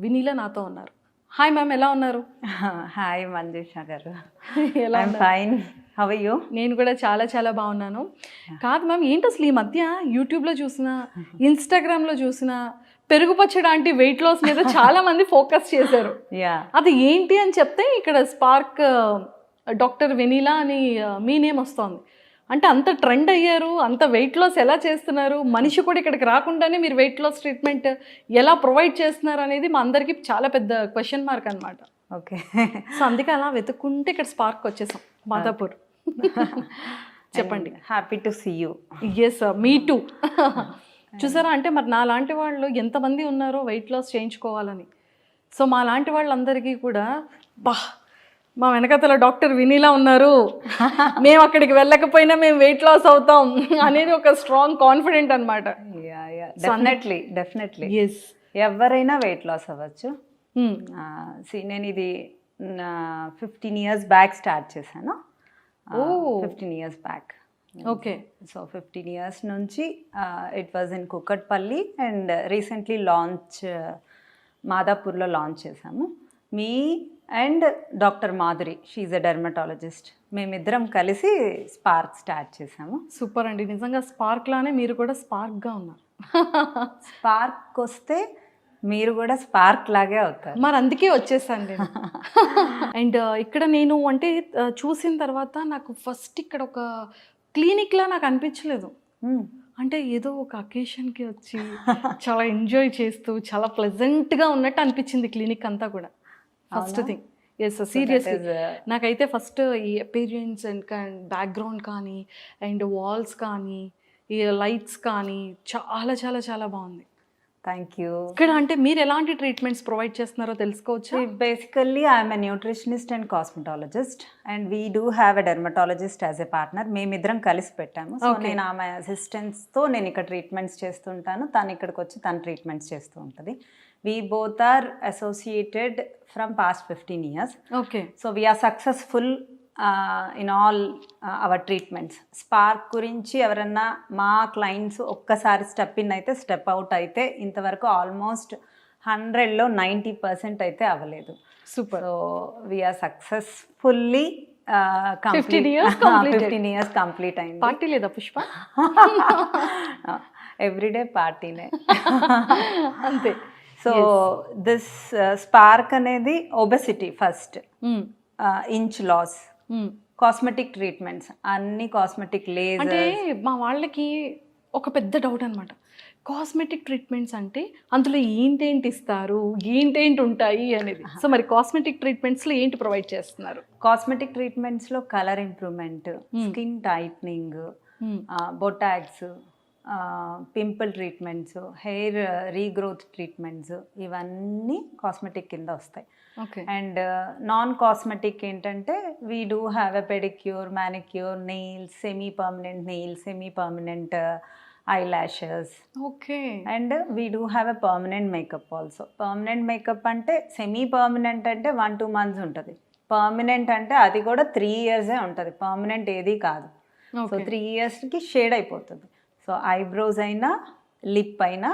వినీలా నాతో ఉన్నారు. Hi ma'am, ఎలా ఉన్నారు? హాయ్ మంజుష గారు. ఎలా ఐఎమ్ ఉన్నారు? ఫైన్. How are you? నేను కూడా చాలా చాలా బాగున్నాను. కాదు మ్యామ్, ఏంటి అసలు ఈ మధ్య యూట్యూబ్లో చూసినా, ఇన్స్టాగ్రామ్లో చూసినా పెరుగు పచ్చడి అంటే వెయిట్ లాస్ మీద చాలా మంది ఫోకస్ చేశారు. యా, అది ఏంటి అని చెప్తే ఇక్కడ స్పార్క్ డాక్టర్ వెనీలా అని మీ నేమ్ వస్తోంది. అంటే అంత ట్రెండ్ అయ్యారు, అంత వెయిట్ లాస్ ఎలా చేస్తున్నారు, మనిషి కూడా ఇక్కడికి రాకుండానే మీరు వెయిట్ లాస్ ట్రీట్మెంట్ ఎలా ప్రొవైడ్ చేస్తున్నారు అనేది మా అందరికీ చాలా పెద్ద క్వశ్చన్ మార్క్ అనమాట. ఓకే. సో అందుకే అలా వెతుక్కుంటే ఇక్కడ స్పార్క్ వచ్చేసాం, మాదాపూర్. చెప్పండి. Happy to see you. Yes, me too. చూసారా, అంటే మరి నా లాంటి వాళ్ళు ఎంతమంది ఉన్నారో వెయిట్ లాస్ చేయించుకోవాలని. సో మా లాంటి వాళ్ళందరికీ కూడా బా, మా వెనకతల డాక్టర్ వినీలా ఉన్నారు, మేము అక్కడికి వెళ్ళకపోయినా మేము వెయిట్ లాస్ అవుతాం అనేది ఒక స్ట్రాంగ్ కాన్ఫిడెంట్ అనమాట. Yeah yeah, definitely definitely. Yes, ఎవరైనా వెయిట్ లాస్ అవ్వచ్చు. నేను ఇది 15 years బ్యాక్ స్టార్ట్ చేశాను. 15 years back. Okay. So 15 years నుంచి it was in Kukatpally and recently launch మాదాపూర్లో లాంచ్ చేశాము. మీ and doctor Madhuri, she a dermatologist, మేమిద్దరం కలిసి స్పార్క్ స్టార్ట్ చేసాము. సూపర్ అండి, నిజంగా స్పార్క్ లానే మీరు కూడా స్పార్క్గా ఉన్నారు. స్పార్క్ వస్తే మీరు కూడా స్పార్క్ లాగే అవుతారు. మరి అందుకే వచ్చేసాను నేను. అండ్ ఇక్కడ నేను అంటే చూసిన తర్వాత నాకు ఫస్ట్ ఇక్కడ ఒక క్లినిక్లా నాకు అనిపించలేదు. అంటే ఏదో ఒక అకేషన్కి వచ్చి చాలా ఎంజాయ్ చేస్తూ చాలా ప్లెజెంట్గా ఉన్నట్టు అనిపించింది క్లినిక్ అంతా కూడా. ఫస్ట్ థింగ్, ఎస్ సీరియస్లీ నాకైతే ఫస్ట్ ఈ అపీరియన్స్ అండ్ బ్యాక్గ్రౌండ్ కానీ అండ్ వాల్స్ కానీ ఈ లైట్స్ కానీ చాలా చాలా చాలా బాగుంది. Thank you. ఇక్కడ అంటే మీరు ఎలాంటి ట్రీట్మెంట్స్ ప్రొవైడ్ చేస్తున్నారో తెలుసుకోవచ్చా? Basically I'm a nutritionist and cosmetologist and we do have a dermatologist as a partner. మేమిద్దరం కలిసి పెట్టాము. సో నేను ఆమె అసిస్టెంట్స్తో నేను ఇక్కడ ట్రీట్మెంట్స్ చేస్తుంటాను, తను ఇక్కడికి వచ్చి తను ట్రీట్మెంట్స్ చేస్తూ ఉంటుంది. We both are associated from past 15 years. Okay. So we are successful in all our treatments. Spark గురించి ఎవరన్నా మా క్లయింట్స్ ఒక్కసారి స్టెప్ ఇన్ అయితే స్టెప్ అవుట్ అయితే ఇంతవరకు ఆల్మోస్ట్ 100లో 90% అయితే అవ్వలేదు. Super. So we are successfully 15 years 15 years complete అయింది. పార్టీ లేదా పుష్ప? ఎవ్రీడే పార్టీనే. అంతే. సో దిస్ స్పార్క్ అనేది obesity first, inch loss, cosmetic treatments, అన్ని కాస్మెటిక్ లేజర్. అంటే మా వాళ్ళకి ఒక పెద్ద డౌట్ అనమాట, కాస్మెటిక్ ట్రీట్మెంట్స్ అంటే అందులో ఏంటేంటి ఇస్తారు, ఏంటేంటి ఉంటాయి అనేది. సో మరి కాస్మెటిక్ ట్రీట్మెంట్స్లో ఏంటి ప్రొవైడ్ చేస్తున్నారు? కాస్మెటిక్ ట్రీట్మెంట్స్లో colour improvement, skin tightening, botox, pimple treatments, hair regrowth treatments, ఇవన్నీ కాస్మెటిక్ కింద వస్తాయి. ఓకే. అండ్ నాన్ కాస్మెటిక్ ఏంటంటే we do have a pedicure, manicure, nails, semi permanent nails, semi permanent eye lashes. Okay. And we do have a permanent makeup also. Permanent makeup అంటే semi permanent అంటే 1-2 months ఉంటుంది. Permanent అంటే అది కూడా 3 years ఉంటుంది. Permanent ఏది కాదు. So 3 yearsకి షేడ్ అయిపోతుంది. సో ఐబ్రోస్ అయినా లిప్ అయినా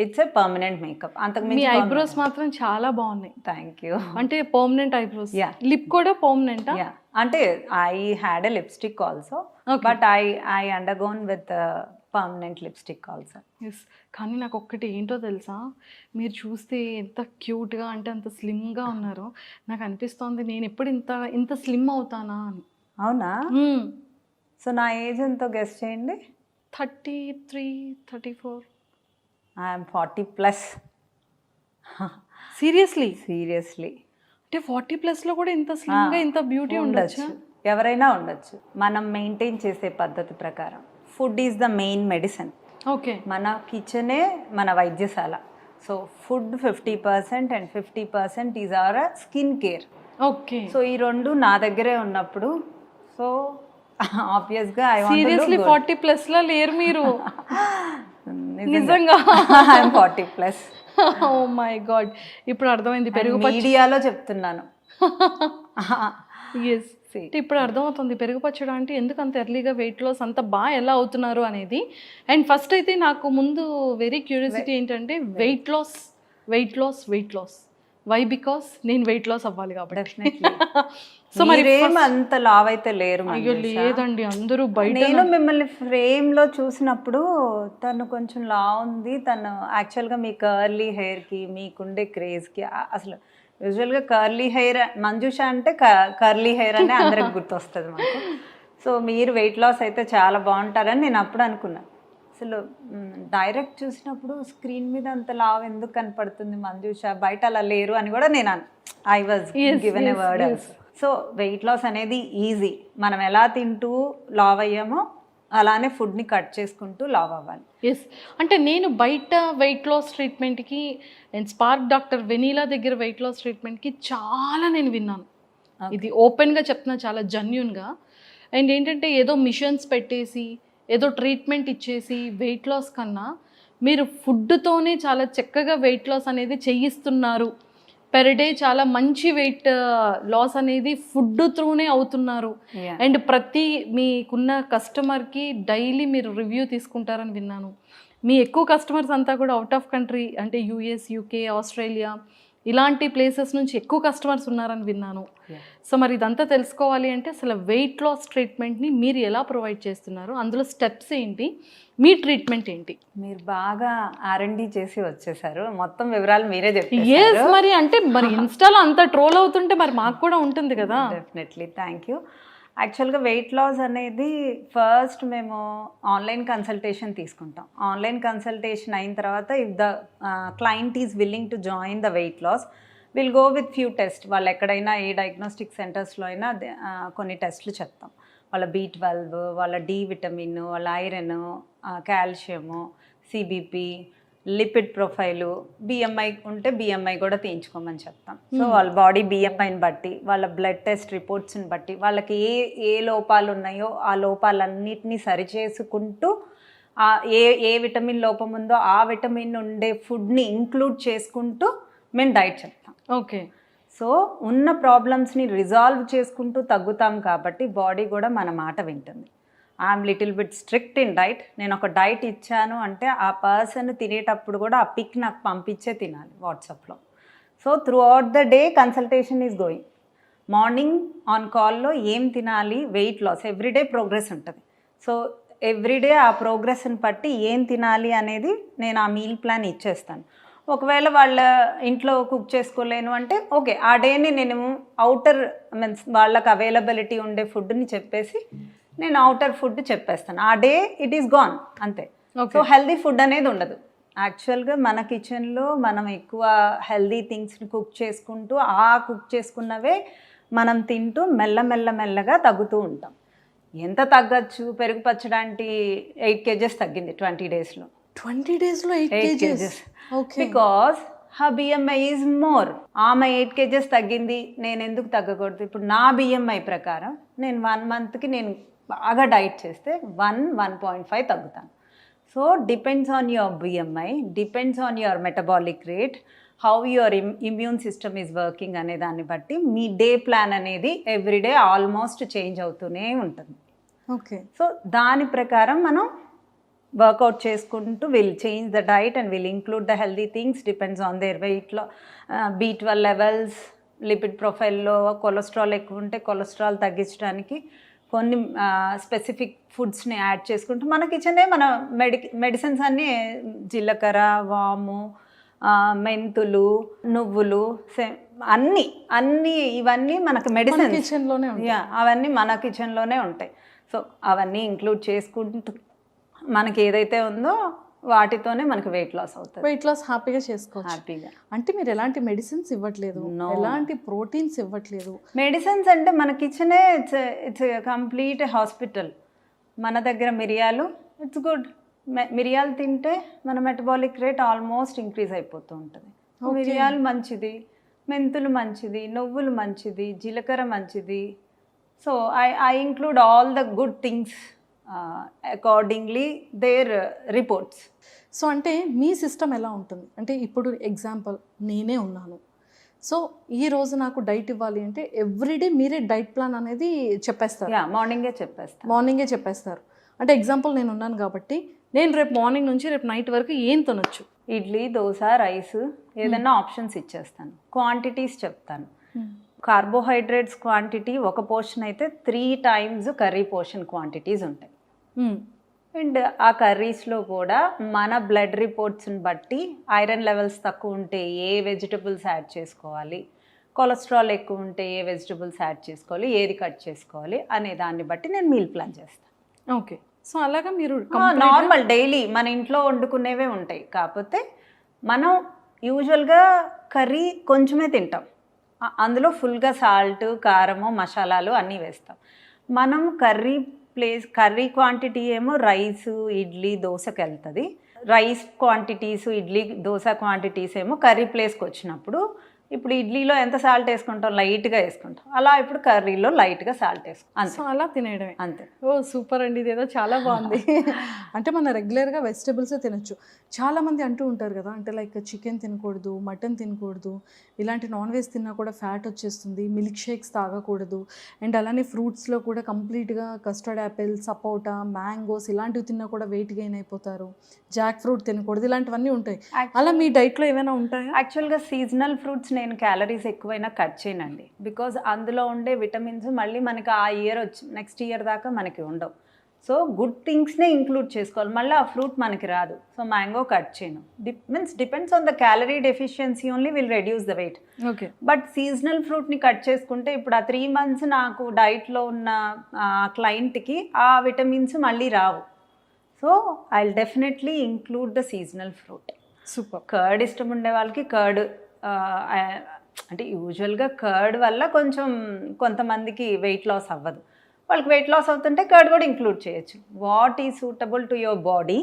ఇట్స్ ఎ పర్మనెంట్ మేకప్. అంతకు మీ ఐబ్రోస్ మాత్రం చాలా బాగున్నాయి. Thank you. అంటే పర్మనెంట్ ఐబ్రోస్. Yeah. లిప్ కూడా పర్మనెంట్? యా, అంటే I had a lipstick also, but I undergone with permanent lipstick also. Yes. కానీ నాకు ఒక్కటి ఏంటో తెలుసా, మీరు చూస్తే ఎంత క్యూట్గా అంటే అంత స్లిమ్గా ఉన్నారో నాకు అనిపిస్తోంది నేను ఎప్పుడు ఇంత స్లిమ్ అవుతానా అని. అవునా? సో నా ఏజ్ ఎంతో గెస్ చేయండి. 33, 34. ఐఎమ్ 40+. సీరియస్లీ? సీరియస్లీ. అంటే 40+లో కూడా ఇంత స్లిమ్గా ఇంత బ్యూటీ ఉండొచ్చు? ఎవరైనా ఉండొచ్చు, మనం మెయింటైన్ చేసే పద్ధతి ప్రకారం. Food is the main medicine. Okay. మన కిచెనే మన వైద్యశాల. So food 50% and 50% is our skin care. Okay. So ఈ రెండు నా దగ్గరే ఉన్నప్పుడు సో ఆబ్వియస్గా సీరియస్లీ 40+లో లేరు మీరు? నిజంగా? ఐఎమ్ 40+. ఓ మై గాడ్, ఇప్పుడు అర్థమైంది. పెరుగు మీడియాలో చెప్తున్నాను. ఎస్, ఇప్పుడు అర్థమవుతుంది పెరుగు పచ్చడి అంటే ఎందుకు అంత ఎర్లీగా వెయిట్ లాస్ అంత బాగా ఎలా అవుతున్నారు అనేది. అండ్ ఫస్ట్ అయితే నాకు ముందు వెరీ క్యూరియాసిటీ ఏంటంటే weight loss weight loss why because నేను వెయిట్ లాస్ అవ్వాలి కాబట్టి డెఫినెట్లీ. సో మరి మీరేం అంత లావ్ అయితే లేరు అయ్యో మంజుష. లేదండి, అందరూ బయట నేను మిమ్మల్ని ఫ్రేమ్ లో చూసినప్పుడు తను కొంచెం లావ్ ఉంది. తను యాక్చువల్గా మీ కర్లీ హెయిర్ కి మీకుండే క్రేజ్ కి అసలు యూజువల్గా కర్లీ హెయిర్ మంజుష అంటే కర్లీ హెయిర్ అనే అందరికి గుర్తొస్తుంది మాకు. సో మీరు వెయిట్ లాస్ అయితే చాలా బాగుంటారని నేను అప్పుడు అనుకున్నాను. అసలు డైరెక్ట్ చూసినప్పుడు స్క్రీన్ మీద అంత లావ్ ఎందుకు కనపడుతుంది మంజుష, బయట అలా లేరు అని కూడా నేను I was given a word also. So weight loss అనేది ఈజీ. మనం ఎలా తింటూ లావ్ అయ్యామో అలానే ఫుడ్ని కట్ చేసుకుంటూ లావ్ అవ్వాలి. ఎస్, అంటే నేను బయట వెయిట్ లాస్ ట్రీట్మెంట్కి అండ్ స్పార్క్ డాక్టర్ వెనీలా దగ్గర వెయిట్ లాస్ ట్రీట్మెంట్కి చాలా నేను విన్నాను. ఇది ఓపెన్గా చెప్తున్నా, చాలా జెన్యూన్గా. అండ్ ఏంటంటే ఏదో మిషన్స్ పెట్టేసి ఏదో ట్రీట్మెంట్ ఇచ్చేసి వెయిట్ లాస్ కన్నా మీరు ఫుడ్తోనే చాలా చక్కగా వెయిట్ లాస్ అనేది చేయిస్తున్నారు. పెర్ డే చాలా మంచి వెయిట్ లాస్ అనేది ఫుడ్ త్రూనే అవుతున్నారు. అండ్ ప్రతి మీకున్న కస్టమర్కి డైలీ మీరు రివ్యూ తీసుకుంటారని విన్నాను. మీ ఎక్కువ కస్టమర్స్ అంతా కూడా అవుట్ ఆఫ్ కంట్రీ, అంటే యూఎస్, యూకే, ఆస్ట్రేలియా ఇలాంటి ప్లేసెస్ నుంచి ఎక్కువ కస్టమర్స్ ఉన్నారని విన్నాను. సో మరి ఇదంతా తెలుసుకోవాలి అంటే అసలు వెయిట్ లాస్ ట్రీట్మెంట్ని మీరు ఎలా ప్రొవైడ్ చేస్తున్నారు, అందులో స్టెప్స్ ఏంటి, మీ ట్రీట్మెంట్ ఏంటి? మీరు బాగా R&D చేసి వచ్చేసారు, మొత్తం వివరాలు మీరే ఎస్, చెప్పేశారు. మరి అంటే మరి ఇన్స్టాలో అంత ట్రోల్ అవుతుంటే మరి మాకు కూడా ఉంటుంది కదా. Definitely, thank you. యాక్చువల్గా వెయిట్ లాస్ అనేది ఫస్ట్ మేము ఆన్లైన్ కన్సల్టేషన్ తీసుకుంటాం. ఆన్లైన్ కన్సల్టేషన్ అయిన తర్వాత if the client is willing to join the weight loss, will go with few test. వాళ్ళు ఎక్కడైనా ఏ డయాగ్నోస్టిక్ సెంటర్స్లో అయినా కొన్ని టెస్ట్లు చెప్తాం. వాళ్ళ B12, వాళ్ళ D విటమిన్, వాళ్ళ iron, calcium, CBP, lipid profile, BMI ఉంటే BMI కూడా తీయించుకోమని చెప్తాం. సో వాళ్ళ బాడీ BMIని బట్టి, వాళ్ళ బ్లడ్ టెస్ట్ రిపోర్ట్స్ని బట్టి, వాళ్ళకి ఏ లోపాలు ఉన్నాయో ఆ లోపాలన్నిటినీ సరిచేసుకుంటూ ఏ విటమిన్ లోపం ఉందో ఆ విటమిన్ ఉండే ఫుడ్ని ఇంక్లూడ్ చేసుకుంటూ మేము డైట్ చెప్తాం. ఓకే. సో ఉన్న ప్రాబ్లమ్స్ని రిజాల్వ్ చేసుకుంటూ తగ్గుతాం కాబట్టి బాడీ కూడా మన మాట వింటుంది. I'm little bit strict in diet. నేను ఒక డైట్ ఇచ్చాను అంటే ఆ పర్సన్ తినేటప్పుడు కూడా ఆ పిక్ నాకు పంపించే తినాలి వాట్సాప్లో. So through out the day consultation is going. Morning on కాల్లో ఏం తినాలి, వెయిట్ లాస్, ఎవ్రీడే ప్రోగ్రెస్ ఉంటుంది. సో ఎవ్రీడే ఆ ప్రోగ్రెస్ని బట్టి ఏం తినాలి అనేది నేను ఆ మీల్ ప్లాన్ ఇచ్చేస్తాను. ఒకవేళ వాళ్ళ ఇంట్లో కుక్ చేసుకోలేను అంటే ఓకే, ఆ డేని నేను అవుటర్ మీన్స్ వాళ్ళకి అవైలబిలిటీ ఉండే ఫుడ్ని చెప్పేసి నేను అవుటర్ ఫుడ్ చెప్పేస్తాను. ఆ డే ఇట్ ఈస్ గాన్ అంతే. సో హెల్దీ ఫుడ్ అనేది ఉండదు. యాక్చువల్గా మన కిచెన్లో మనం ఎక్కువ హెల్దీ థింగ్స్ని కుక్ చేసుకుంటూ ఆ కుక్ చేసుకున్నవే మనం తింటూ మెల్లగా తగ్గుతూ ఉంటాం. ఎంత తగ్గచ్చు? పెరుగు పచ్చడానికి 8 kgs తగ్గింది 20 daysలో. 20 daysలో 8 kgs? Because her BMI is more. ఆమె 8 kgs తగ్గింది, నేను ఎందుకు తగ్గకూడదు? ఇప్పుడు నా BMI ప్రకారం నేను 1 monthకి నేను బాగా డైట్ చేస్తే 1.5 తగ్గుతాను. So depends on your BMI, depends on your metabolic rate, how your immune system is working అనే దాన్ని బట్టి మీ డే ప్లాన్ అనేది ఎవ్రీడే ఆల్మోస్ట్ చేంజ్ అవుతూనే ఉంటుంది. ఓకే. సో దాని ప్రకారం మనం వర్కౌట్ చేసుకుంటూ will change the diet and will include the healthy things depends on their వెయిట్లో. B12 లెవెల్స్, లిపిడ్ ప్రొఫైల్లో కొలెస్ట్రాల్ ఎక్కువ ఉంటే కొలెస్ట్రాల్ తగ్గించడానికి కొన్ని స్పెసిఫిక్ ఫుడ్స్ని యాడ్ చేసుకుంటూ మన కిచెనే మన మెడిసిన్స్ అన్నీ జీలకర్ర, వాము, మెంతులు, నువ్వులు, అన్నీ ఇవన్నీ మనకు మెడిసిన్ కిచెన్లోనే అవన్నీ మన కిచెన్లోనే ఉంటాయి. సో అవన్నీ ఇంక్లూడ్ చేసుకుంటూ మనకి ఏదైతే ఉందో వాటితోనే మనకి వెయిట్ లాస్ అవుతుంది. వెయిట్ లాస్ హ్యాపీగా చేసుకోవచ్చు. హ్యాపీగా. అంటే మీరు ఎలాంటి మెడిసిన్స్ ఇవ్వట్లేదు, ఎలాంటి ప్రోటీన్స్ ఇవ్వట్లేదు. మెడిసిన్స్ అంటే మన కిచెనే ఇట్స్ కంప్లీట్ హాస్పిటల్. మన దగ్గర మిరియాలు, ఇట్స్ గుడ్. మిరియాలు తింటే మన మెటబాలిక్ రేట్ ఆల్మోస్ట్ ఇంక్రీజ్ అయిపోతూ ఉంటుంది. మిరియాలు మంచిది, మెంతులు మంచిది, నువ్వులు మంచిది, జీలకర్ర మంచిది. So I include all the good things accordingly their reports. So అంటే మీ సిస్టమ్ ఎలా ఉంటుంది అంటే ఇప్పుడు ఎగ్జాంపుల్ నేనే ఉన్నాను. సో ఈ రోజు నాకు డైట్ ఇవ్వాలి అంటే ఎవ్రీడే మీరే డైట్ ప్లాన్ అనేది చెప్పేస్తారు. మార్నింగే చెప్పేస్తారు. అంటే ఎగ్జాంపుల్ నేను ఉన్నాను కాబట్టి నేను రేపు మార్నింగ్ నుంచి రేపు నైట్ వరకు ఏం తినొచ్చు? ఇడ్లీ, దోశ, రైస్ ఏదన్నా ఆప్షన్స్ ఇచ్చేస్తాను. క్వాంటిటీస్ చెప్తాను. కార్బోహైడ్రేట్స్ క్వాంటిటీ ఒక పోర్షన్ అయితే 3 times కర్రీ పోర్షన్ క్వాంటిటీస్ ఉంటాయి. అండ్ ఆ కర్రీస్లో కూడా మన బ్లడ్ రిపోర్ట్స్ని బట్టి ఐరన్ లెవెల్స్ తక్కువ ఉంటే ఏ వెజిటబుల్స్ యాడ్ చేసుకోవాలి, కొలెస్ట్రాల్ ఎక్కువ ఉంటే ఏ వెజిటబుల్స్ యాడ్ చేసుకోవాలి, ఏది కట్ చేసుకోవాలి అనే దాన్ని బట్టి నేను మీల్ ప్లాన్ చేస్తాను. ఓకే. సో అలాగా మీరు నార్మల్ డైలీ మన ఇంట్లో వండుకునేవే ఉంటాయి. కాకపోతే మనం యూజువల్గా కర్రీ కొంచెమే తింటాం, అందులో ఫుల్గా సాల్ట్, కారము, మసాలాలు అన్నీ వేస్తాం. మనం కర్రీ క్వాంటిటీ ఏమో రైస్, ఇడ్లీ, దోశకి వెళ్తుంది. Rice quantities, idli, dosa quantities ఏమో కర్రీ ప్లేస్కి వచ్చినప్పుడు ఇప్పుడు ఇడ్లీలో ఎంత సాల్ట్ వేసుకుంటాం, లైట్గా వేసుకుంటాం. అలా ఇప్పుడు కర్రీలో లైట్గా సాల్ట్ వేసుకుంటాం. సో అలా తినేయడమే అంతే. ఓ సూపర్ అండి, ఇదేదో చాలా బాగుంది. అంటే మనం రెగ్యులర్గా వెజిటబుల్సే తినొచ్చు. చాలామంది అంటూ ఉంటారు కదా, అంటే లైక్ చికెన్ తినకూడదు, మటన్ తినకూడదు, ఇలాంటి నాన్ వెజ్ తిన్నా కూడా ఫ్యాట్ వచ్చేస్తుంది, మిల్క్ షేక్స్ తాగకూడదు, అండ్ అలానే ఫ్రూట్స్లో కూడా కంప్లీట్గా కస్టర్డ్ యాపిల్, సపోటా, మ్యాంగోస్ ఇలాంటివి తిన్నా కూడా వెయిట్ గెయిన్ అయిపోతారు, జాక్ ఫ్రూట్ తినకూడదు, ఇలాంటివన్నీ ఉంటాయి. అలా మీ డైట్లో ఏమైనా ఉంటాయా? యాక్చువల్గా సీజనల్ ఫ్రూట్స్ నేను క్యాలరీస్ ఎక్కువైనా కట్ చేయనండి. బికాజ్ అందులో ఉండే విటమిన్స్ మళ్ళీ మనకి ఆ ఇయర్ నెక్స్ట్ ఇయర్ దాకా మనకి ఉండవు. సో గుడ్ థింగ్స్నే ఇంక్లూడ్ చేసుకోవాలి, మళ్ళీ ఆ ఫ్రూట్ మనకి రాదు. సో మ్యాంగో కట్ చేయను. Depends on the calorie deficiency only will reduce the weight. Okay. But seasonal ఫ్రూట్ని కట్ చేసుకుంటే ఇప్పుడు ఆ 3 months నాకు డైట్లో ఉన్న క్లయింట్కి ఆ విటమిన్స్ మళ్ళీ రావు. So I will definitely include the seasonal fruit. Super. Curd ఇష్టం ఉండే వాళ్ళకి కర్డ్, అంటే యూజువల్గా కర్డ్ వల్ల కొంచెం కొంతమందికి వెయిట్ లాస్ అవ్వదు, వాళ్ళకి వెయిట్ లాస్ అవుతుంటే కర్డ్ కూడా ఇంక్లూడ్ చేయొచ్చు. What is suitable to your body.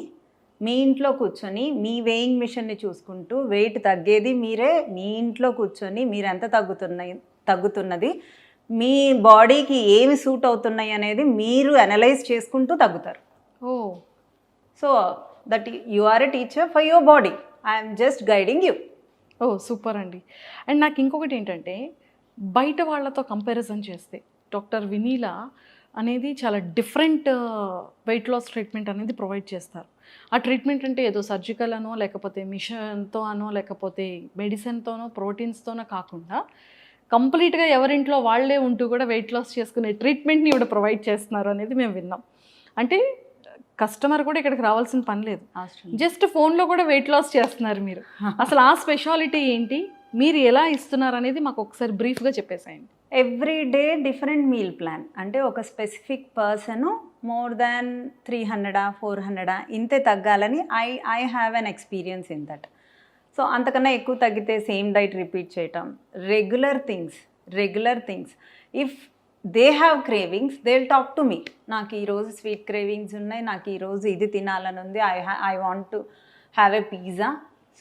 మీ ఇంట్లో కూర్చొని మీ వేయింగ్ మిషన్ని చూసుకుంటూ వెయిట్ తగ్గేది మీరే. మీ ఇంట్లో కూర్చొని మీరు ఎంత తగ్గుతున్నది, మీ బాడీకి ఏమి సూట్ అవుతున్నాయి అనేది మీరు అనలైజ్ చేసుకుంటూ తగ్గుతారు. Oh so that you are a teacher for your body. I'm just guiding you. Oh super అండి. అండ్ నాకు ఇంకొకటి ఏంటంటే, బయట వాళ్ళతో కంపారిజన్ చేస్తే డాక్టర్ వినీలా అనేది చాలా డిఫరెంట్ వెయిట్ లాస్ ట్రీట్మెంట్ అనేది ప్రొవైడ్ చేస్తారు. ఆ ట్రీట్మెంట్ అంటే ఏదో సర్జికల్ అనో, లేకపోతే మిషన్తో అనో, లేకపోతే మెడిసిన్తోనో, ప్రోటీన్స్తోనో కాకుండా కంప్లీట్గా ఎవరింట్లో వాళ్ళే ఉంటూ కూడా వెయిట్ లాస్ చేసుకునే ట్రీట్మెంట్ని ఇవిడ ప్రొవైడ్ చేస్తున్నారు అనేది మేము విన్నాం. అంటే కస్టమర్ కూడా ఇక్కడికి రావాల్సిన పని లేదు, జస్ట్ ఫోన్లో కూడా వెయిట్ లాస్ చేస్తున్నారు మీరు. అసలు ఆ స్పెషాలిటీ ఏంటి, మీరు ఎలా ఇస్తున్నారు అనేది మాకు ఒకసారి బ్రీఫ్గా చెప్పేసాయండి. Every day different meal plan. అంటే ఒక స్పెసిఫిక్ పర్సను మోర్ దాన్ 300 400 ఇంతే తగ్గాలని I have an experience in that. So అంతకన్నా ఎక్కువ తగ్గితే సేమ్ డైట్ రిపీట్ చేయటం. Regular things if they have cravings, they will talk to me. నాకు ఈరోజు స్వీట్ క్రేవింగ్స్ ఉన్నాయి, నాకు ఈరోజు ఇది తినాలని ఉంది, I want to have a pizza.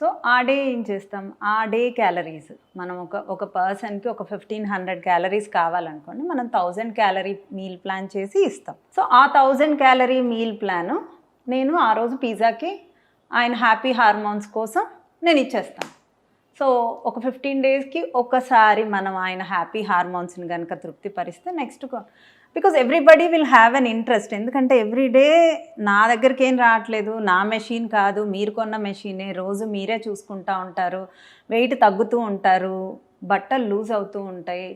So ఆ డే ఏం చేస్తాం, ఆ డే క్యాలరీస్ మనం ఒక పర్సన్కి ఒక 1500 క్యాలరీస్ కావాలనుకోండి, మనం 1000 క్యాలరీ మీల్ ప్లాన్ చేసి ఇస్తాం. సో ఆ 1000 క్యాలరీ మీల్ ప్లాను నేను ఆ రోజు పిజ్జాకి ఆయన హ్యాపీ హార్మోన్స్ కోసం నేను ఇచ్చేస్తాను. సో ఒక 15 daysకి ఒకసారి మనం ఆయన హ్యాపీ హార్మోన్స్ని కనుక తృప్తిపరిస్తే next, because everybody will have an interest. ఎందుకంటే ఎవ్రీడే నా దగ్గరికి ఏం రావట్లేదు, నా మెషిన్ కాదు, మీరు కొన్న మెషినే, రోజు మీరే చూసుకుంటూ ఉంటారు, వెయిట్ తగ్గుతూ ఉంటారు, బట్టలు లూజ్ అవుతూ ఉంటాయి.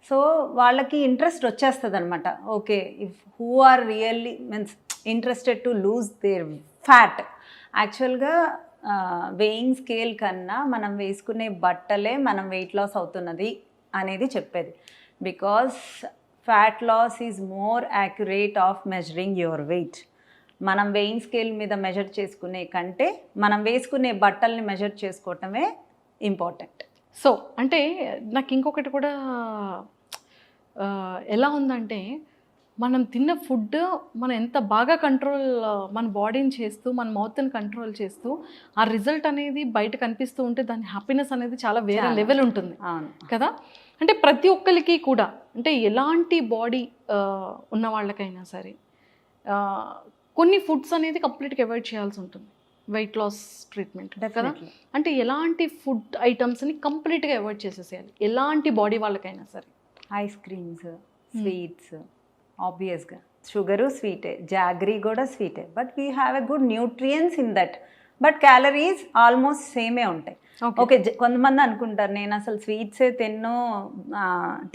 సో వాళ్ళకి ఇంట్రెస్ట్ వచ్చేస్తుంది అనమాట. Okay, if who are really means interested to lose their fat. యాక్చువల్గా వెయింగ్ స్కేల్ కన్నా మనం వేసుకునే బట్టలే మనం వెయిట్ లాస్ అవుతున్నది అనేది చెప్పేది. Because fat loss is more accurate of measuring your weight. మనం వెయింగ్ స్కేల్ మీద మెజర్ చేసుకునే కంటే మనం వేసుకునే బట్టల్ని మెజర్ చేసుకోవటమే ఇంపార్టెంట్. సో అంటే నాకు ఇంకొకటి కూడా ఎలా ఉందంటే, మనం తిన్న ఫుడ్ మనం ఎంత బాగా కంట్రోల్, మన బాడీని చేస్తూ, మన మౌత్ని కంట్రోల్ చేస్తూ, ఆ రిజల్ట్ అనేది బయట కనిపిస్తూ ఉంటే దాని హ్యాపీనెస్ అనేది చాలా వేరే లెవెల్ ఉంటుంది కదా. అంటే ప్రతి ఒక్కరికి కూడా, అంటే ఎలాంటి బాడీ ఉన్న వాళ్ళకైనా సరే కొన్ని ఫుడ్స్ అనేది కంప్లీట్గా అవాయిడ్ చేయాల్సి ఉంటుంది వెయిట్ లాస్ ట్రీట్మెంట్ కదా. అంటే ఎలాంటి ఫుడ్ ఐటమ్స్ని కంప్లీట్గా అవాయిడ్ చేసేసేయాలి ఎలాంటి బాడీ వాళ్ళకైనా సరే? ఐస్ క్రీమ్స్, స్వీట్స్ ఆబ్వియస్గా షుగరు స్వీటే, జాగ్రీ కూడా స్వీటే, but we have a good nutrients in that. But calories almost సేమే ఉంటాయి. ఓకే, కొంతమంది అనుకుంటారు నేను అసలు స్వీట్సే తిన్ను,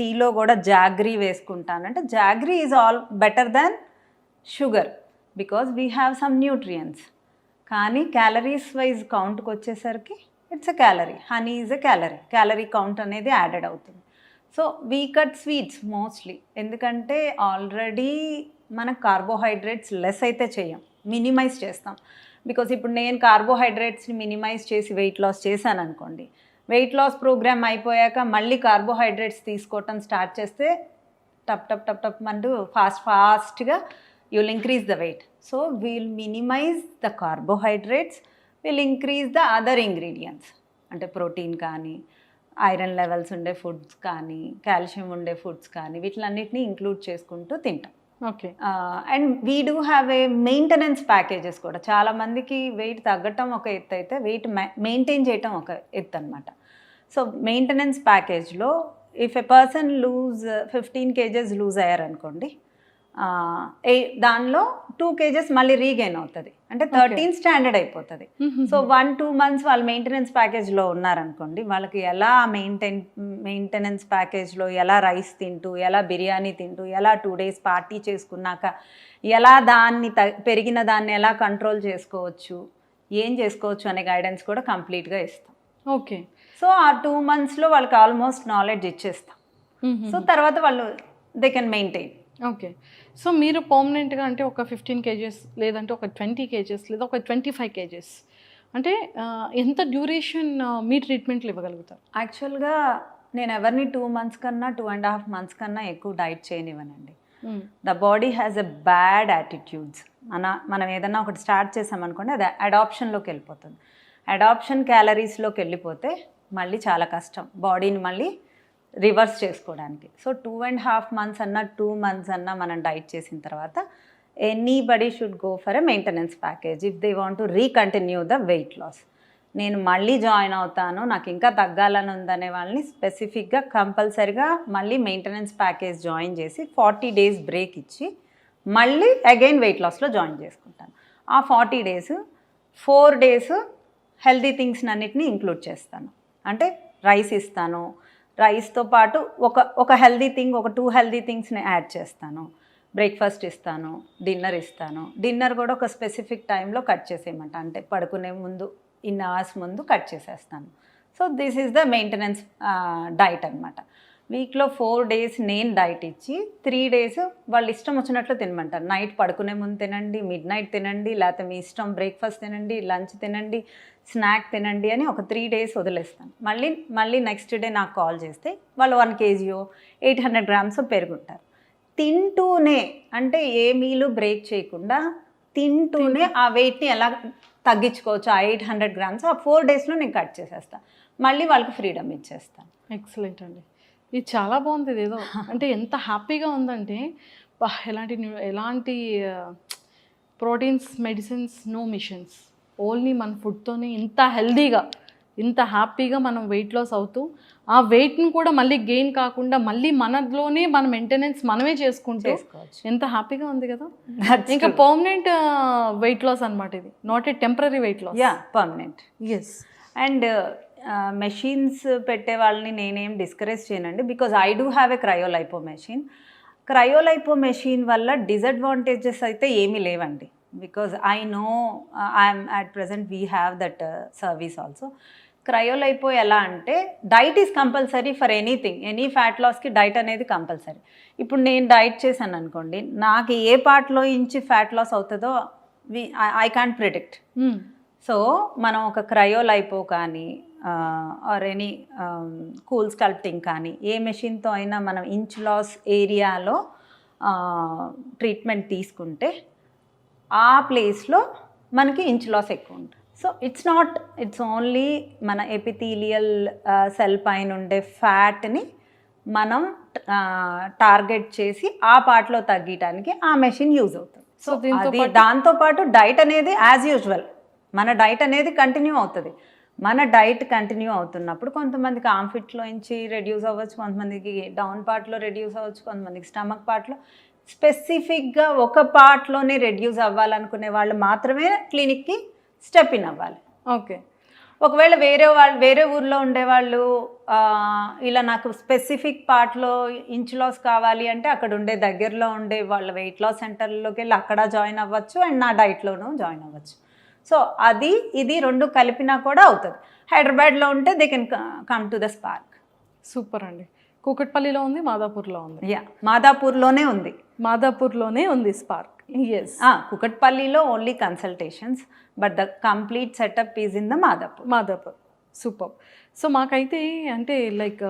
టీలో కూడా జాగ్రీ వేసుకుంటాను అంటే jaggery is all better than sugar because we have some nutrients. కానీ క్యాలరీస్ వైజ్ కౌంట్కి వచ్చేసరికి it's a calorie, honey is a calorie, calorie count అనేది యాడెడ్ అవుతుంది. So we cut sweets mostly, ఎందుకంటే ఆల్రెడీ మనకు కార్బోహైడ్రేట్స్ లెస్ అయితే చేయం, minimise చేస్తాం. Because ఇప్పుడు నేను కార్బోహైడ్రేట్స్ని మినిమైజ్ చేసి వెయిట్ లాస్ చేశాను అనుకోండి, వెయిట్ లాస్ ప్రోగ్రామ్ అయిపోయాక మళ్ళీ కార్బోహైడ్రేట్స్ తీసుకోవటం స్టార్ట్ చేస్తే టప్ టప్ టప్ టప్ అంటూ ఫాస్ట్గా you'll increase the weight. So we'll minimize the carbohydrates, we'll increase the other ingredients. అంటే ప్రోటీన్ కానీ, ఐరన్ లెవెల్స్ ఉండే ఫుడ్స్ కానీ, కాల్షియం ఉండే ఫుడ్స్ కానీ, వీటిలన్నిటిని ఇంక్లూడ్ చేసుకుంటూ తింటాం. Okay. And we do have a maintenance packages కూడా. చాలామందికి వెయిట్ తగ్గటం ఒక ఎత్తు అయితే వెయిట్ మెయింటైన్ చేయటం ఒక ఎత్తు అనమాట. సో మెయింటెనెన్స్ ప్యాకేజ్లో if a person lose 15 kgs lose అయ్యారనుకోండి, దానిలో 2 kgs మళ్ళీ రీగెయిన్ అవుతుంది, అంటే 13 స్టాండర్డ్ అయిపోతుంది. సో 1-2 months వాళ్ళు మెయింటెనెన్స్ ప్యాకేజ్లో ఉన్నారనుకోండి, వాళ్ళకి ఎలా మెయింటెనెన్స్ ప్యాకేజ్లో ఎలా రైస్ తింటూ, ఎలా బిర్యానీ తింటూ, ఎలా 2 days పార్టీ చేసుకున్నాక ఎలా దాన్ని పెరిగిన దాన్ని ఎలా కంట్రోల్ చేసుకోవచ్చు, ఏం చేసుకోవచ్చు అనే గైడెన్స్ కూడా కంప్లీట్గా ఇస్తాం. ఓకే. సో ఆ 2 monthsలో వాళ్ళకి ఆల్మోస్ట్ నాలెడ్జ్ ఇచ్చేస్తాం. సో తర్వాత వాళ్ళు they can maintain. Okay. So మీరు పర్మనెంట్గా అంటే ఒక 15 kgs లేదంటే ఒక 20 kgs లేదా ఒక 25 kgs అంటే ఎంత డ్యూరేషన్ మీ ట్రీట్మెంట్లు ఇవ్వగలుగుతారు? యాక్చువల్గా నేను ఎవరిని 2 months కన్నా 2.5 months కన్నా ఎక్కువ డైట్ చేయనివ్వనండి. The body has a bad attitudes. మనం ఏదన్నా ఒకటి స్టార్ట్ చేసామనుకోండి, అది అడాప్షన్లోకి వెళ్ళిపోతుంది. అడాప్షన్ క్యాలరీస్లోకి వెళ్ళిపోతే మళ్ళీ చాలా కష్టం బాడీని మళ్ళీ రివర్స్ చేసుకోవడానికి. సో 2.5 months అన్నా 2 months అన్నా మనం డైట్ చేసిన తర్వాత anybody should go for a maintenance package if they want to recontinue the weight loss. నేను మళ్ళీ జాయిన్ అవుతాను, నాకు ఇంకా తగ్గాలని ఉందనే వాళ్ళని స్పెసిఫిక్గా కంపల్సరిగా మళ్ళీ మెయింటెనెన్స్ ప్యాకేజ్ జాయిన్ చేసి 40 days బ్రేక్ ఇచ్చి మళ్ళీ అగైన్ వెయిట్ లాస్లో జాయిన్ చేసుకుంటాను. ఆ 40 days 4 days హెల్దీ థింగ్స్ అన్నిటిని ఇంక్లూడ్ చేస్తాను. అంటే రైస్ ఇస్తాను, రైస్తో పాటు ఒక హెల్దీ థింగ్, ఒక 2 healthy thingsని యాడ్ చేస్తాను. బ్రేక్ఫాస్ట్ ఇస్తాను, డిన్నర్ ఇస్తాను. డిన్నర్ కూడా ఒక స్పెసిఫిక్ టైంలో కట్ చేసేయమంట, అంటే పడుకునే ముందు ఇన్ అవర్స్ ముందు కట్ చేసేస్తాను. So this is the maintenance diet అనమాట. వీక్లో 4 days నేను డైట్ ఇచ్చి 3 days వాళ్ళు ఇష్టం వచ్చినట్లు తినమంటారు. నైట్ పడుకునే ముందు తినండి, మిడ్ నైట్ తినండి, లేకపోతే మీ ఇష్టం బ్రేక్ఫాస్ట్ తినండి, లంచ్ తినండి, స్నాక్ తినండి అని ఒక 3 days వదిలేస్తాను. మళ్ళీ నెక్స్ట్ డే నాకు కాల్ చేస్తే వాళ్ళు 1 kg 800 grams పెరుగుంటారు. తింటూనే, అంటే ఏ మీలు బ్రేక్ చేయకుండా తింటూనే ఆ వెయిట్ని ఎలా తగ్గించుకోవచ్చు, ఆ 800 grams ఆ 4 daysలో నేను కట్ చేసేస్తాను. మళ్ళీ వాళ్ళకి ఫ్రీడమ్ ఇచ్చేస్తాను. ఎక్సలెంట్ అండి, ఇది చాలా బాగుంది. ఇదేదో అంటే ఎంత హ్యాపీగా ఉందంటే, ఎలాంటి proteins, medicines, no machines, only మన ఫుడ్తోనే ఇంత హెల్దీగా, ఇంత హ్యాపీగా మనం వెయిట్ లాస్ అవుతూ ఆ వెయిట్ని కూడా మళ్ళీ గెయిన్ కాకుండా మళ్ళీ మనలోనే మన మెయింటెనెన్స్ మనమే చేసుకుంటూ ఎంత హ్యాపీగా ఉంది కదా. ఇంకా పర్మనెంట్ వెయిట్ లాస్ అనమాట ఇది, not a temporary weight loss. Yeah, permanent. Yes. And machines పెట్టే వాళ్ళని నేనేం డిస్కరేజ్ చేయనండి, because I do have a cryolipo machine. Cryolipo machine వల్ల డిసడ్వాంటేజెస్ అయితే ఏమీ లేవండి, because I know I'm at present we have that service also. Cryolipo ఎలా అంటే diet is compulsory for anything, any fat లాస్కి డైట్ అనేది compulsory. ఇప్పుడు నేను డైట్ చేశాను అనుకోండి, నాకు ఏ పార్ట్లో నుంచి ఫ్యాట్ లాస్ అవుతుందో ఐ కాంట్ ప్రిడిక్ట్. సో మనం ఒక క్రయోలైపో కానీ ఆర్ ఎనీ కూల్ స్కల్ప్టింగ్ కానీ ఏ మెషిన్తో అయినా మనం ఇంచ్ లాస్ ఏరియాలో ట్రీట్మెంట్ తీసుకుంటే ఆ ప్లేస్లో మనకి ఇంచ్ లాస్ ఎక్కువ ఉంటుంది. సో ఇట్స్ ఓన్లీ మన ఎపిథీలియల్ సెల్ పైన ఉండే ఫ్యాట్ని మనం టార్గెట్ చేసి ఆ పార్ట్లో తగ్గటానికి ఆ మెషిన్ యూజ్ అవుతుంది. సో దాంతోపాటు డైట్ అనేది యాజ్ యూజువల్ మన డైట్ అనేది కంటిన్యూ అవుతుంది. మన డైట్ కంటిన్యూ అవుతున్నప్పుడు కొంతమందికి ఆర్మ్ ఫిట్లో నుంచి రెడ్యూస్ అవ్వచ్చు, కొంతమందికి డౌన్ పార్ట్లో రెడ్యూస్ అవ్వచ్చు, కొంతమందికి స్టమక్ పార్ట్లో. స్పెసిఫిక్గా ఒక పార్ట్లోనే రెడ్యూస్ అవ్వాలనుకునే వాళ్ళు మాత్రమే క్లినిక్కి స్టెప్ ఇన్ అవ్వాలి. ఓకే. ఒకవేళ వేరే ఊర్లో ఉండేవాళ్ళు ఇలా నాకు స్పెసిఫిక్ పార్ట్లో ఇంచ్ లాస్ కావాలి అంటే అక్కడ ఉండే దగ్గరలో ఉండే వాళ్ళ వెయిట్ లాస్ సెంటర్లోకి వెళ్ళి అక్కడ జాయిన్ అవ్వచ్చు అండ్ నా డైట్లోనూ జాయిన్ అవ్వచ్చు. సో అది ఇది రెండు కలిపినా కూడా అవుతుంది. హైదరాబాద్లో ఉంటే they can come to the Spark. Super అండి. కూకట్పల్లిలో ఉంది, మాదాపూర్లో ఉంది. మాదాపూర్లోనే ఉంది. మాదాపూర్లోనే ఉంది స్పార్క్. ఎస్. కూకట్పల్లిలో only consultations, but the complete setup is in the Madhapur. Super. So మాకైతే అంటే లైక్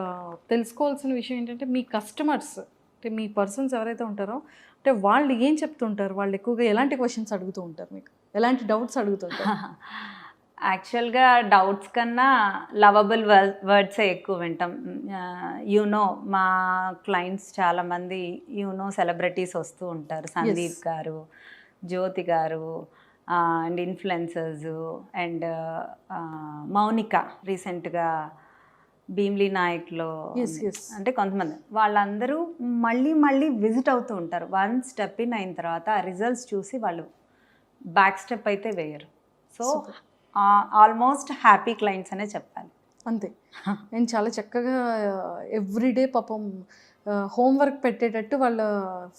తెలుసుకోవాల్సిన విషయం ఏంటంటే మీ కస్టమర్స్ అంటే మీ పర్సన్స్ ఎవరైతే ఉంటారో అంటే వాళ్ళు ఏం చెప్తుంటారు, వాళ్ళు ఎక్కువగా ఎలాంటి క్వశ్చన్స్ అడుగుతూ ఉంటారు, మీకు ఎలాంటి డౌట్స్ అడుగుతుంటారు? యాక్చువల్గా డౌట్స్ కన్నా లవబుల్ వర్డ్సే ఎక్కువ వింటాం. యూనో మా క్లయింట్స్ చాలామంది సెలబ్రిటీస్ వస్తూ ఉంటారు. సందీప్ గారు, జ్యోతి గారు అండ్ ఇన్ఫ్లుయెన్సర్స్ అండ్ మౌనిక రీసెంట్గా భీమ్లీ నాయక్లో అంటే కొంతమంది వాళ్ళందరూ మళ్ళీ విజిట్ అవుతూ ఉంటారు. వన్ స్టెప్ ఇన్ అయిన తర్వాత ఆ రిజల్ట్స్ చూసి వాళ్ళు బ్యాక్ స్టెప్ అయితే వేయరు. సో ఆల్మోస్ట్ హ్యాపీ క్లయింట్స్ అనే చెప్పాలి. అంతే. నేను చాలా చక్కగా ఎవ్రీడే పాపం హోంవర్క్ పెట్టేటట్టు వాళ్ళ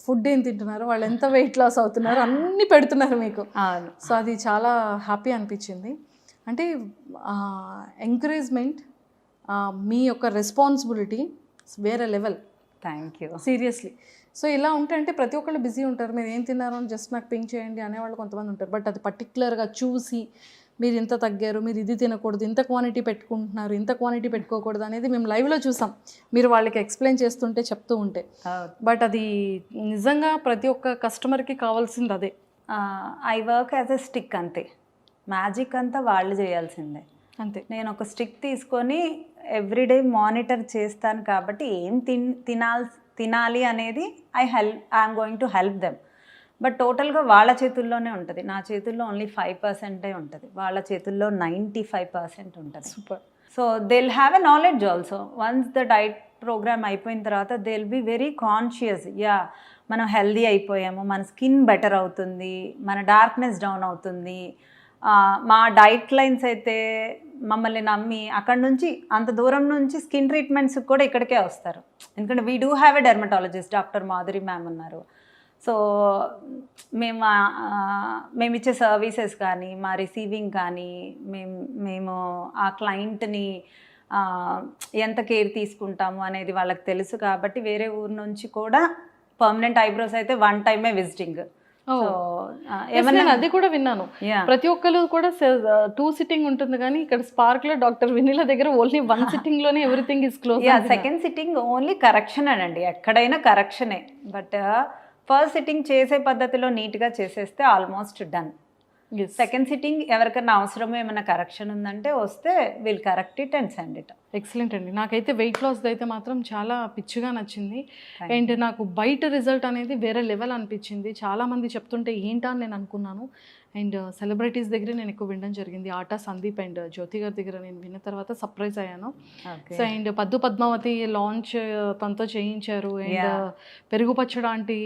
ఫుడ్ ఏం తింటున్నారు, వాళ్ళు ఎంత వెయిట్ లాస్ అవుతున్నారు అన్నీ పెడుతున్నారు మీకు. సో అది చాలా హ్యాపీ అనిపించింది. అంటే ఎంకరేజ్మెంట్, మీ యొక్క రెస్పాన్సిబిలిటీ వేరే level. Thank you. Seriously. So ఇలా ఉంటే అంటే ప్రతి ఒక్కళ్ళు బిజీ ఉంటారు, మీరు ఏం తిన్నారో అని జస్ట్ నాకు పింక్ చేయండి అనేవాళ్ళు కొంతమంది ఉంటారు. బట్ అది పర్టికులర్గా చూసి మీరు ఇంత తగ్గారు, మీరు ఇది తినకూడదు, ఇంత క్వాంటిటీ పెట్టుకుంటున్నారు, ఇంత క్వాంటిటీ పెట్టుకోకూడదు అనేది మేము లైవ్లో చూసాం, మీరు వాళ్ళకి ఎక్స్ప్లెయిన్ చేస్తుంటే చెప్తూ ఉంటే. బట్ అది నిజంగా ప్రతి ఒక్క కస్టమర్కి కావాల్సింది అదే. I work as a stick, అంతే. మ్యాజిక్ అంతా వాళ్ళు చేయాల్సిందే. అంతే. నేను ఒక స్టిక్ తీసుకొని ఎవ్రీడే మానిటర్ చేస్తాను కాబట్టి ఏం తినాలి అనేది I'm going to help them. But టోటల్గా వాళ్ళ చేతుల్లోనే ఉంటుంది. నా చేతుల్లో ఓన్లీ 5% ఉంటుంది, వాళ్ళ చేతుల్లో 95% ఉంటుంది. Super. So they will have a knowledge also. Once the diet programme అయిపోయిన తర్వాత they will be very conscious. మనం హెల్దీ అయిపోయాము, మన స్కిన్ బెటర్ అవుతుంది, మన డార్క్నెస్ డౌన్ అవుతుంది. మా డైట్ లైన్స్ అయితే మమ్మల్ని నమ్మి అక్కడ నుంచి అంత దూరం నుంచి స్కిన్ ట్రీట్మెంట్స్ కూడా ఇక్కడికే వస్తారు. ఎందుకంటే we do have a dermatologist, doctor Madhuri ma'am ఉన్నారు. సో మేము ఇచ్చే సర్వీసెస్ కానీ, మా రిసీవింగ్ కానీ, మేము ఆ క్లయింట్ని ఎంత కేర్ తీసుకుంటాము అనేది వాళ్ళకి తెలుసు. కాబట్టి వేరే ఊరు నుంచి కూడా పర్మనెంట్ ఐబ్రోస్ అయితే 1 టైమే విజిటింగ్. అది కూడా విన్నాను. ప్రతి ఒక్కరు కూడా 2 సిట్టింగ్ ఉంటుంది, కానీ ఇక్కడ స్పార్క్ లో డాక్టర్ వినీల దగ్గర ఓన్లీ 1 సిట్టింగ్ లోనే everything is close. Second sitting only correction అండి, ఎక్కడైనా కరెక్షనే. బట్ ఫస్ట్ సిట్టింగ్ చేసే పద్ధతిలో నీట్గా చేసేస్తే ఆల్మోస్ట్ డన్. సెకండ్ సిట్టింగ్ ఎవరికైనా అవసరమో ఏమైనా కరెక్షన్ ఉందంటే వస్తే will correct it and send it. Excellent అండి. నాకైతే వెయిట్ లాస్ది అయితే మాత్రం చాలా పిచ్చిగా నచ్చింది. అండ్ నాకు బయట రిజల్ట్ అనేది వేరే లెవెల్ అనిపించింది. చాలామంది చెప్తుంటే ఏంటా అని నేను అనుకున్నాను. అండ్ సెలబ్రిటీస్ దగ్గర నేను ఎక్కువ వినడం జరిగింది. ఆటా సందీప్ అండ్ జ్యోతి గారి దగ్గర నేను విన్న తర్వాత సర్ప్రైజ్ అయ్యాను. సో అండ్ పద్దు పద్మావతి లాంచ్ తనతో చేయించారు. అండ్ పెరుగు పచ్చడాంటి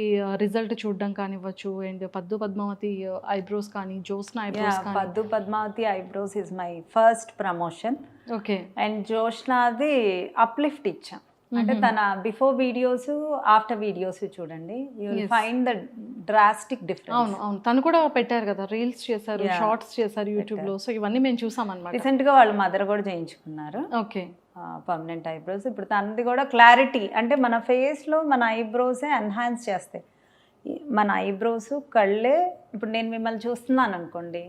రిజల్ట్ చూడడం కానివ్వచ్చు. అండ్ పద్దు పద్మావతి ఐబ్రోస్ కానీ, జోస్నా ఐబ్రోస్ కానీ. Paddu Padmavathi eyebrows is my first promotion. Okay. And జోష్నాది అప్లిఫ్ట్ ఇచ్చాం. అంటే తన బిఫోర్ వీడియోస్, ఆఫ్టర్ వీడియోస్ చూడండి, you will find the drastic difference. అవును, తను కూడా పెట్టారు కదా, రీల్స్ చేశారు, షార్ట్స్ చేశారు యూట్యూబ్ లో. సో ఇవన్నీ మేము చూసాం అన్నమాట. రీసెంట్ గా వాళ్ళ మదర్ కూడా చేయించుకున్నారు. ఓకే. Permanent eyebrows. ఇప్పుడు తనది కూడా క్లారిటీ, అంటే మన ఫేస్ లో మన ఐబ్రోసే ఎన్హాన్స్ చేస్తాయి. మన ఐబ్రోస్ కళ్ళే. ఇప్పుడు నేను మిమ్మల్ని చూస్తున్నాను అనుకోండి,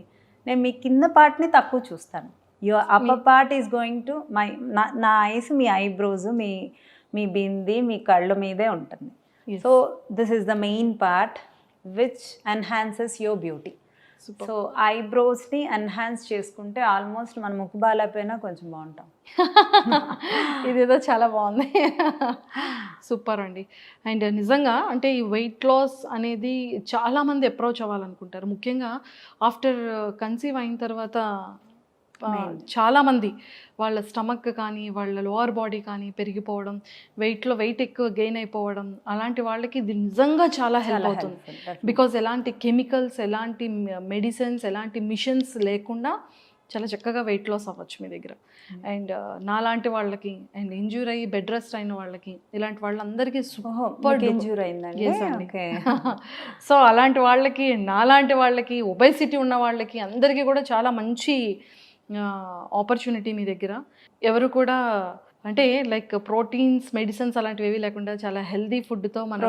నేను మీ కింద పార్ట్ని తక్కువ చూస్తాను. Your upper part is going to నా ఐస్, మీ ఐబ్రోస్, మీ బింది మీ కళ్ళ మీదే ఉంటుంది. So this is the main part which enhances your beauty. So ఐబ్రోస్ని ఎన్హాన్స్ చేసుకుంటే ఆల్మోస్ట్ మన ముక్కు బాగాలేకపోయినా కొంచెం బాగుంటాం. ఇదేదో చాలా బాగుంది. సూపర్ అండి. అండ్ నిజంగా అంటే ఈ వెయిట్ లాస్ అనేది చాలామంది అప్రోచ్ అవ్వాలనుకుంటారు. ముఖ్యంగా ఆఫ్టర్ కన్సీవ్ అయిన తర్వాత చాలామంది వాళ్ళ స్టమక్ కానీ వాళ్ళ లోవర్ బాడీ కానీ పెరిగిపోవడం, వెయిట్ ఎక్కువ గెయిన్ అయిపోవడం, అలాంటి వాళ్ళకి ఇది నిజంగా చాలా హెల్ప్ అవుతుంది. బికాజ్ ఎలాంటి కెమికల్స్, ఎలాంటి మెడిసిన్స్, ఎలాంటి మిషన్స్ లేకుండా చాలా చక్కగా వెయిట్ లాస్ అవ్వచ్చు మీ దగ్గర. అండ్ నాలాంటి వాళ్ళకి, అండ్ ఇంజ్యూర్ అయ్యి బెడ్ రెస్ట్ అయిన వాళ్ళకి, ఇలాంటి వాళ్ళందరికీ సూపర్ ఇంజ్యూర్ అయిందండి. సో అలాంటి వాళ్ళకి, నాలాంటి వాళ్ళకి, ఒబేసిటీ ఉన్న వాళ్ళకి అందరికీ కూడా చాలా మంచి ఆపర్చునిటీ మీ దగ్గర. ఎవరు కూడా అంటే లైక్ ప్రోటీన్స్, మెడిసిన్స్ అలాంటివి ఏవి లేకుండా చాలా హెల్దీ ఫుడ్తో మన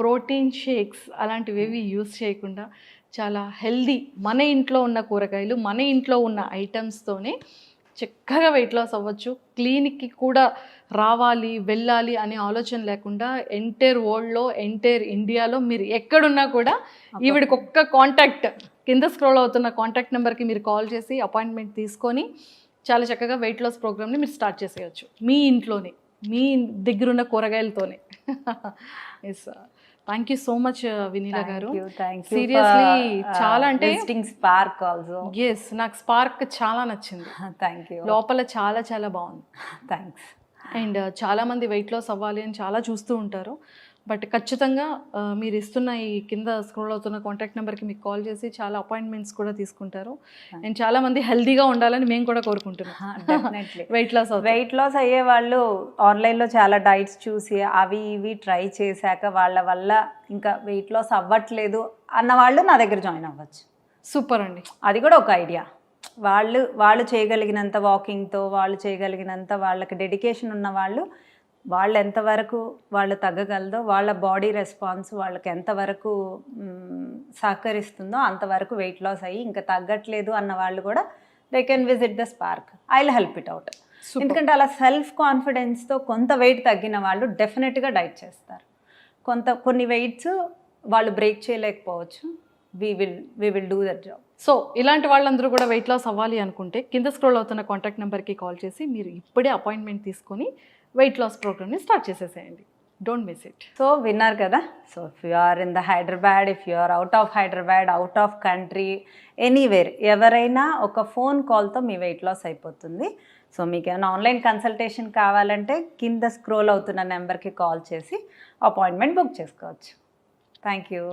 ప్రోటీన్ షేక్స్ అలాంటివి ఏవి యూస్ చేయకుండా చాలా హెల్దీ మన ఇంట్లో ఉన్న కూరగాయలు, మన ఇంట్లో ఉన్న ఐటమ్స్తోనే చక్కగా వెయిట్ లాస్ అవ్వచ్చు. క్లినిక్కి కూడా రావాలి, వెళ్ళాలి అనే ఆలోచన లేకుండా ఎంటైర్ వరల్డ్లో, ఎంటైర్ ఇండియాలో మీరు ఎక్కడున్నా కూడా ఈవిడికి ఒక్క కాంటాక్ట్, కింద స్క్రోల్ అవుతున్న కాంటాక్ట్ నెంబర్కి మీరు కాల్ చేసి అపాయింట్మెంట్ తీసుకొని చాలా చక్కగా వెయిట్ లాస్ ప్రోగ్రామ్ని మీరు స్టార్ట్ చేసేయచ్చు మీ ఇంట్లోనే, మీ దగ్గరున్న కూరగాయలతోనే. Yes, thank you so much Vineela garu. Seriously చాలా అంటే స్పార్క్ ఆల్సో. ఎస్, నాకు స్పార్క్ చాలా నచ్చింది. Thank you. లోపల చాలా చాలా బాగుంది. థ్యాంక్స్. అండ్ చాలామంది వెయిట్ లాస్ అవ్వాలి అని చాలా చూస్తూ ఉంటారు. బట్ ఖచ్చితంగా మీరు ఇస్తున్న ఈ కింద స్క్రోల్ అవుతున్న కాంటాక్ట్ నెంబర్కి మీకు కాల్ చేసి చాలా అపాయింట్మెంట్స్ కూడా తీసుకుంటారు. అండ్ చాలామంది హెల్తీగా ఉండాలని మేము కూడా కోరుకుంటున్నాం. డెఫినెట్లీ వెయిట్ లాస్ అయ్యే వాళ్ళు ఆన్లైన్లో చాలా డైట్స్ చూసి అవి ఇవి ట్రై చేశాక వాళ్ళ వల్ల ఇంకా వెయిట్ లాస్ అవ్వట్లేదు అన్న వాళ్ళు నా దగ్గర జాయిన్ అవ్వచ్చు. సూపర్ అండి. అది కూడా ఒక ఐడియా. వాళ్ళు చేయగలిగినంత వాకింగ్తో, వాళ్ళు చేయగలిగినంత వాళ్ళకి డెడికేషన్ ఉన్న వాళ్ళు ఎంతవరకు వాళ్ళు తగ్గగలదో, వాళ్ళ బాడీ రెస్పాన్స్ వాళ్ళకి ఎంతవరకు సహకరిస్తుందో అంతవరకు వెయిట్ లాస్ అయ్యి ఇంకా తగ్గట్లేదు అన్న వాళ్ళు కూడా they can visit the spark. I will help it out. ఎందుకంటే అలా సెల్ఫ్ కాన్ఫిడెన్స్తో కొంత వెయిట్ తగ్గిన వాళ్ళు డెఫినెట్గా డైట్ చేస్తారు. కొన్ని వెయిట్స్ వాళ్ళు బ్రేక్ చేయలేకపోవచ్చు. We will do that job. So ఇలాంటి వాళ్ళందరూ కూడా వెయిట్ లాస్ అవ్వాలి అనుకుంటే కింద స్క్రోల్ అవుతున్న కాంటాక్ట్ నెంబర్కి కాల్ చేసి మీరు ఇప్పుడే అపాయింట్మెంట్ తీసుకొని వెయిట్ లాస్ ప్రోగ్రామ్ని స్టార్ట్ చేసేసేయండి. Don't miss it. సో విన్నారు కదా. So if you are in the Hyderabad, if you are out of Hyderabad, out of country, anywhere, ఎవరైనా ఒక ఫోన్ కాల్తో మీ వెయిట్ లాస్ అయిపోతుంది. సో మీకు ఏమైనా ఆన్లైన్ కన్సల్టేషన్ కావాలంటే కింద స్క్రోల్ అవుతున్న నెంబర్కి కాల్ చేసి అపాయింట్మెంట్ బుక్ చేసుకోవచ్చు. Thank you.